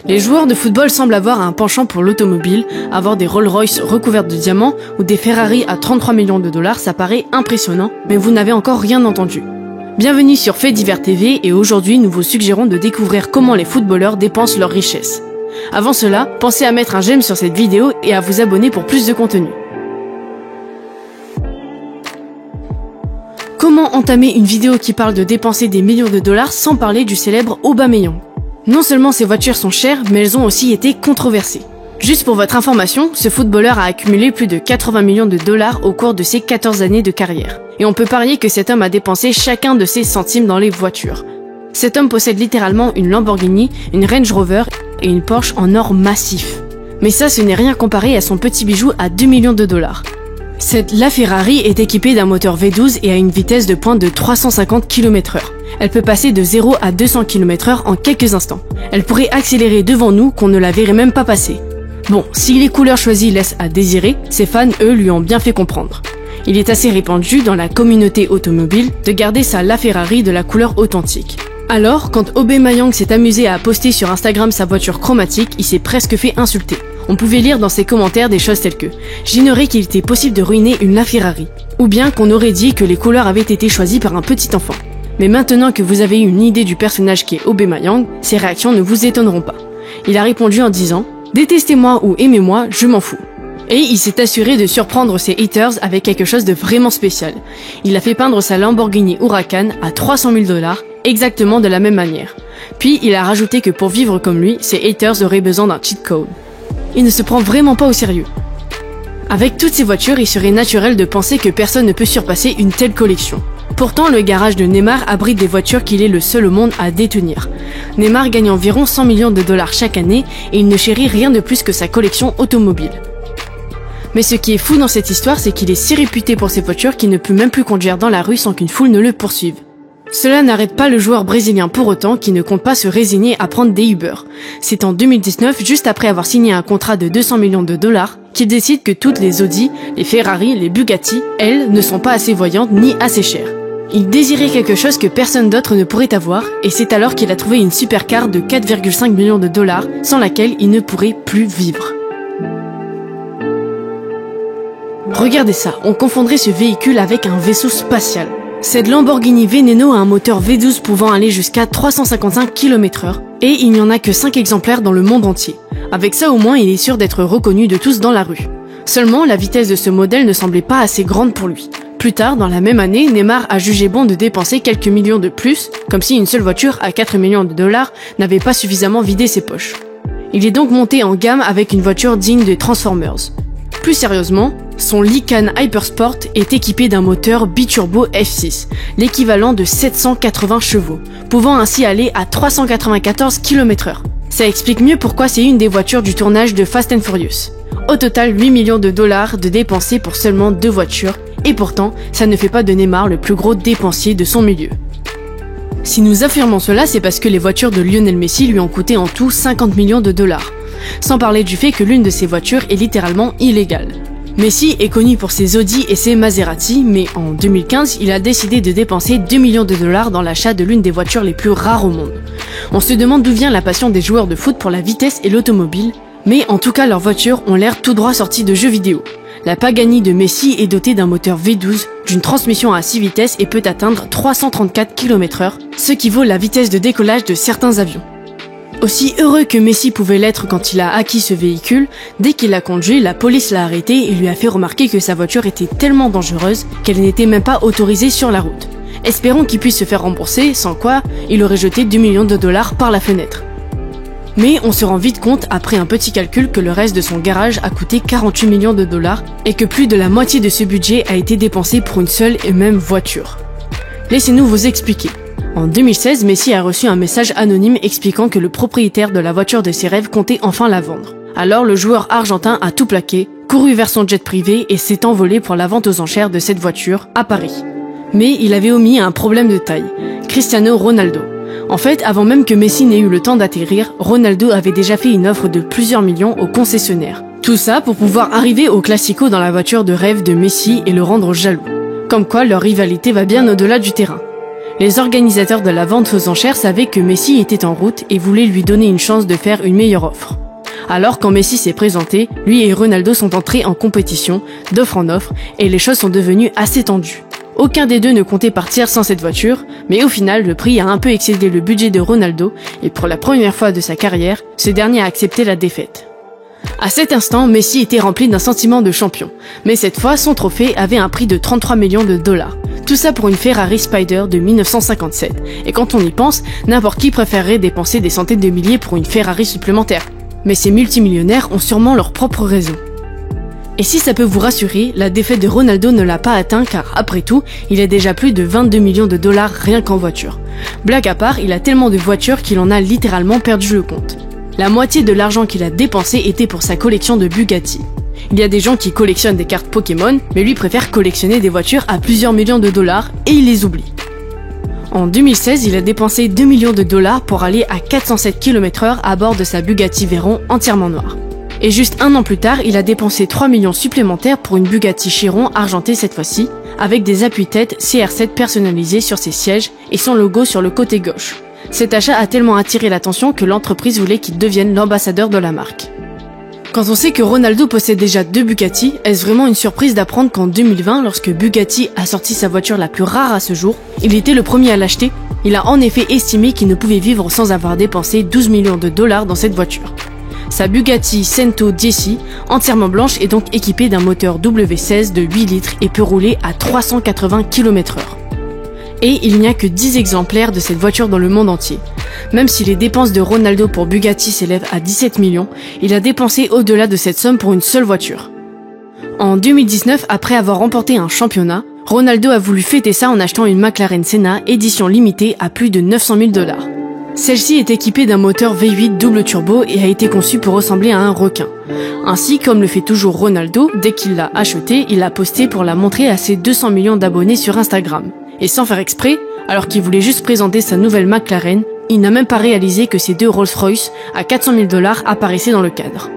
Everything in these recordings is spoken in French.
Les joueurs de football semblent avoir un penchant pour l'automobile, avoir des Rolls-Royce recouvertes de diamants ou des Ferrari à 33 millions de dollars, ça paraît impressionnant, mais vous n'avez encore rien entendu. Bienvenue sur Faits Divers TV et aujourd'hui nous vous suggérons de découvrir comment les footballeurs dépensent leurs richesses. Avant cela, pensez à mettre un j'aime sur cette vidéo et à vous abonner pour plus de contenu. Comment entamer une vidéo qui parle de dépenser des millions de dollars sans parler du célèbre Aubameyang? Non seulement ces voitures sont chères, mais elles ont aussi été controversées. Juste pour votre information, ce footballeur a accumulé plus de 80 millions de dollars au cours de ses 14 années de carrière. Et on peut parier que cet homme a dépensé chacun de ses centimes dans les voitures. Cet homme possède littéralement une Lamborghini, une Range Rover et une Porsche en or massif. Mais ça, ce n'est rien comparé à son petit bijou à 2 millions de dollars. Cette LaFerrari est équipée d'un moteur V12 et a une vitesse de pointe de 350 km/h. Elle peut passer de 0 à 200 km/h en quelques instants. Elle pourrait accélérer devant nous qu'on ne la verrait même pas passer. Bon, si les couleurs choisies laissent à désirer, ses fans, eux, lui ont bien fait comprendre. Il est assez répandu dans la communauté automobile de garder sa LaFerrari de la couleur authentique. Alors, quand Aubameyang s'est amusé à poster sur Instagram sa voiture chromatique, il s'est presque fait insulter. On pouvait lire dans ses commentaires des choses telles que « J'ignorais qu'il était possible de ruiner une LaFerrari » ou bien qu'on aurait dit que les couleurs avaient été choisies par un petit enfant. Mais maintenant que vous avez une idée du personnage qui est Aubameyang, ces réactions ne vous étonneront pas. Il a répondu en disant « Détestez-moi ou aimez-moi, je m'en fous ». Et il s'est assuré de surprendre ses haters avec quelque chose de vraiment spécial. Il a fait peindre sa Lamborghini Huracan à 300 000 $, exactement de la même manière. Puis il a rajouté que pour vivre comme lui, ses haters auraient besoin d'un cheat code. Il ne se prend vraiment pas au sérieux. Avec toutes ces voitures, il serait naturel de penser que personne ne peut surpasser une telle collection. Pourtant, le garage de Neymar abrite des voitures qu'il est le seul au monde à détenir. Neymar gagne environ 100 millions de dollars chaque année et il ne chérit rien de plus que sa collection automobile. Mais ce qui est fou dans cette histoire, c'est qu'il est si réputé pour ses voitures qu'il ne peut même plus conduire dans la rue sans qu'une foule ne le poursuive. Cela n'arrête pas le joueur brésilien pour autant qui ne compte pas se résigner à prendre des Uber. C'est en 2019, juste après avoir signé un contrat de 200 millions de dollars, qu'il décide que toutes les Audi, les Ferrari, les Bugatti, elles, ne sont pas assez voyantes ni assez chères. Il désirait quelque chose que personne d'autre ne pourrait avoir, et c'est alors qu'il a trouvé une supercar de 4,5 millions de dollars, sans laquelle il ne pourrait plus vivre. Regardez ça, on confondrait ce véhicule avec un vaisseau spatial. Cette Lamborghini Veneno a un moteur V12 pouvant aller jusqu'à 355 km/h et il n'y en a que 5 exemplaires dans le monde entier. Avec ça au moins il est sûr d'être reconnu de tous dans la rue. Seulement la vitesse de ce modèle ne semblait pas assez grande pour lui. Plus tard dans la même année, Neymar a jugé bon de dépenser quelques millions de plus, comme si une seule voiture à 4 millions de dollars n'avait pas suffisamment vidé ses poches. Il est donc monté en gamme avec une voiture digne de Transformers. Plus sérieusement, son Lycan Hypersport est équipé d'un moteur biturbo F6, l'équivalent de 780 chevaux, pouvant ainsi aller à 394 km/h. Ça explique mieux pourquoi c'est une des voitures du tournage de Fast and Furious. Au total, 8 millions de dollars de dépensés pour seulement 2 voitures, et pourtant, ça ne fait pas de Neymar le plus gros dépensier de son milieu. Si nous affirmons cela, c'est parce que les voitures de Lionel Messi lui ont coûté en tout 50 millions de dollars. Sans parler du fait que l'une de ces voitures est littéralement illégale. Messi est connu pour ses Audi et ses Maserati, mais en 2015, il a décidé de dépenser 2 millions de dollars dans l'achat de l'une des voitures les plus rares au monde. On se demande d'où vient la passion des joueurs de foot pour la vitesse et l'automobile, mais en tout cas leurs voitures ont l'air tout droit sorties de jeux vidéo. La Pagani de Messi est dotée d'un moteur V12, d'une transmission à 6 vitesses et peut atteindre 334 km/h, ce qui vaut la vitesse de décollage de certains avions. Aussi heureux que Messi pouvait l'être quand il a acquis ce véhicule, dès qu'il l'a conduit, la police l'a arrêté et lui a fait remarquer que sa voiture était tellement dangereuse qu'elle n'était même pas autorisée sur la route. Espérons qu'il puisse se faire rembourser, sans quoi il aurait jeté 2 millions de dollars par la fenêtre. Mais on se rend vite compte après un petit calcul que le reste de son garage a coûté 48 millions de dollars et que plus de la moitié de ce budget a été dépensé pour une seule et même voiture. Laissez-nous vous expliquer. En 2016, Messi a reçu un message anonyme expliquant que le propriétaire de la voiture de ses rêves comptait enfin la vendre. Alors le joueur argentin a tout plaqué, couru vers son jet privé et s'est envolé pour la vente aux enchères de cette voiture à Paris. Mais il avait omis un problème de taille, Cristiano Ronaldo. En fait, avant même que Messi n'ait eu le temps d'atterrir, Ronaldo avait déjà fait une offre de plusieurs millions au concessionnaire. Tout ça pour pouvoir arriver au Classico dans la voiture de rêve de Messi et le rendre jaloux. Comme quoi leur rivalité va bien au-delà du terrain. Les organisateurs de la vente aux enchères savaient que Messi était en route et voulaient lui donner une chance de faire une meilleure offre. Alors quand Messi s'est présenté, lui et Ronaldo sont entrés en compétition, d'offre en offre, et les choses sont devenues assez tendues. Aucun des deux ne comptait partir sans cette voiture, mais au final, le prix a un peu excédé le budget de Ronaldo, et pour la première fois de sa carrière, ce dernier a accepté la défaite. À cet instant, Messi était rempli d'un sentiment de champion, mais cette fois, son trophée avait un prix de 33 millions de dollars. Tout ça pour une Ferrari Spider de 1957. Et quand on y pense, n'importe qui préférerait dépenser des centaines de milliers pour une Ferrari supplémentaire. Mais ces multimillionnaires ont sûrement leur propre raison. Et si ça peut vous rassurer, la défaite de Ronaldo ne l'a pas atteint car après tout, il a déjà plus de 22 millions de dollars rien qu'en voiture. Blague à part, il a tellement de voitures qu'il en a littéralement perdu le compte. La moitié de l'argent qu'il a dépensé était pour sa collection de Bugatti. Il y a des gens qui collectionnent des cartes Pokémon, mais lui préfère collectionner des voitures à plusieurs millions de dollars et il les oublie. En 2016, il a dépensé 2 millions de dollars pour aller à 407 km/h à bord de sa Bugatti Veyron entièrement noire. Et juste un an plus tard, il a dépensé 3 millions supplémentaires pour une Bugatti Chiron argentée cette fois-ci, avec des appuis-têtes CR7 personnalisés sur ses sièges et son logo sur le côté gauche. Cet achat a tellement attiré l'attention que l'entreprise voulait qu'il devienne l'ambassadeur de la marque. Quand on sait que Ronaldo possède déjà 2 Bugatti, est-ce vraiment une surprise d'apprendre qu'en 2020, lorsque Bugatti a sorti sa voiture la plus rare à ce jour, il était le premier à l'acheter? Il a en effet estimé qu'il ne pouvait vivre sans avoir dépensé 12 millions de dollars dans cette voiture. Sa Bugatti Cento DC, entièrement blanche, est donc équipée d'un moteur W16 de 8 litres et peut rouler à 380 km/h. Et il n'y a que 10 exemplaires de cette voiture dans le monde entier. Même si les dépenses de Ronaldo pour Bugatti s'élèvent à 17 millions, il a dépensé au-delà de cette somme pour une seule voiture. En 2019, après avoir remporté un championnat, Ronaldo a voulu fêter ça en achetant une McLaren Senna édition limitée à plus de 900 000 $. Celle-ci est équipée d'un moteur V8 double turbo et a été conçue pour ressembler à un requin. Ainsi, comme le fait toujours Ronaldo, dès qu'il l'a achetée, il l'a postée pour la montrer à ses 200 millions d'abonnés sur Instagram. Et sans faire exprès, alors qu'il voulait juste présenter sa nouvelle McLaren, il n'a même pas réalisé que ces deux Rolls-Royce à 400 000 $ apparaissaient dans le cadre.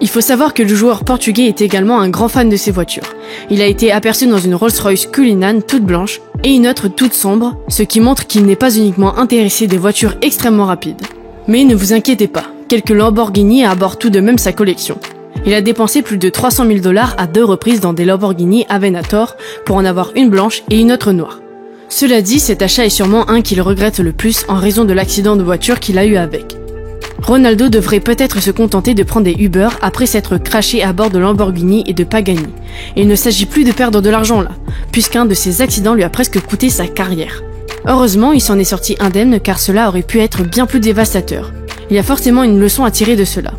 Il faut savoir que le joueur portugais est également un grand fan de ces voitures. Il a été aperçu dans une Rolls-Royce Cullinan toute blanche et une autre toute sombre, ce qui montre qu'il n'est pas uniquement intéressé des voitures extrêmement rapides. Mais ne vous inquiétez pas, quelques Lamborghini abordent tout de même sa collection. Il a dépensé plus de 300 000 $ à 2 reprises dans des Lamborghini Aventador pour en avoir une blanche et une autre noire. Cela dit, cet achat est sûrement un qu'il regrette le plus en raison de l'accident de voiture qu'il a eu avec. Ronaldo devrait peut-être se contenter de prendre des Uber après s'être crashé à bord de Lamborghini et de Pagani. Et il ne s'agit plus de perdre de l'argent là, puisqu'un de ces accidents lui a presque coûté sa carrière. Heureusement, il s'en est sorti indemne car cela aurait pu être bien plus dévastateur. Il y a forcément une leçon à tirer de cela.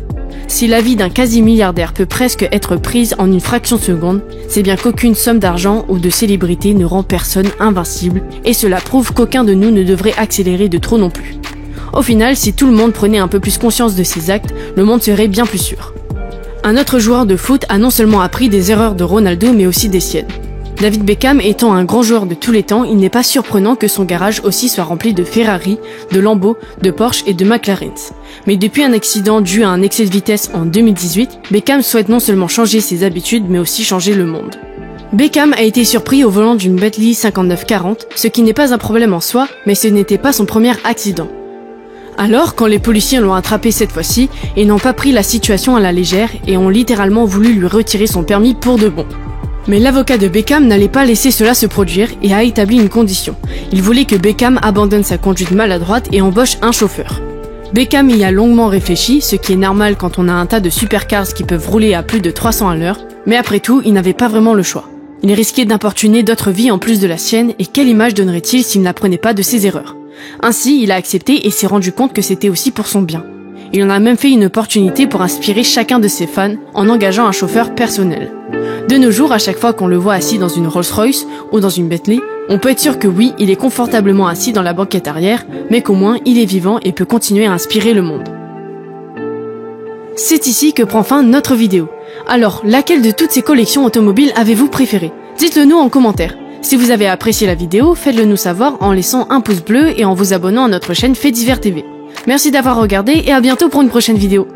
Si la vie d'un quasi-milliardaire peut presque être prise en une fraction de seconde, c'est bien qu'aucune somme d'argent ou de célébrité ne rend personne invincible, et cela prouve qu'aucun de nous ne devrait accélérer de trop non plus. Au final, si tout le monde prenait un peu plus conscience de ses actes, le monde serait bien plus sûr. Un autre joueur de foot a non seulement appris des erreurs de Ronaldo, mais aussi des siennes. David Beckham étant un grand joueur de tous les temps, il n'est pas surprenant que son garage aussi soit rempli de Ferrari, de Lambo, de Porsche et de McLaren. Mais depuis un accident dû à un excès de vitesse en 2018, Beckham souhaite non seulement changer ses habitudes, mais aussi changer le monde. Beckham a été surpris au volant d'une Bentley 5940, ce qui n'est pas un problème en soi, mais ce n'était pas son premier accident. Alors, quand les policiers l'ont attrapé cette fois-ci, ils n'ont pas pris la situation à la légère et ont littéralement voulu lui retirer son permis pour de bon. Mais l'avocat de Beckham n'allait pas laisser cela se produire et a établi une condition. Il voulait que Beckham abandonne sa conduite maladroite et embauche un chauffeur. Beckham y a longuement réfléchi, ce qui est normal quand on a un tas de supercars qui peuvent rouler à plus de 300 à l'heure, mais après tout, il n'avait pas vraiment le choix. Il risquait d'importuner d'autres vies en plus de la sienne et quelle image donnerait-il s'il n'apprenait pas de ses erreurs? Ainsi, il a accepté et s'est rendu compte que c'était aussi pour son bien. Il en a même fait une opportunité pour inspirer chacun de ses fans en engageant un chauffeur personnel. De nos jours, à chaque fois qu'on le voit assis dans une Rolls-Royce ou dans une Bentley, on peut être sûr que oui, il est confortablement assis dans la banquette arrière, mais qu'au moins il est vivant et peut continuer à inspirer le monde. C'est ici que prend fin notre vidéo. Alors, laquelle de toutes ces collections automobiles avez-vous préférée? Dites-le nous en commentaire. Si vous avez apprécié la vidéo, faites-le nous savoir en laissant un pouce bleu et en vous abonnant à notre chaîne Faits Divers TV. Merci d'avoir regardé et à bientôt pour une prochaine vidéo.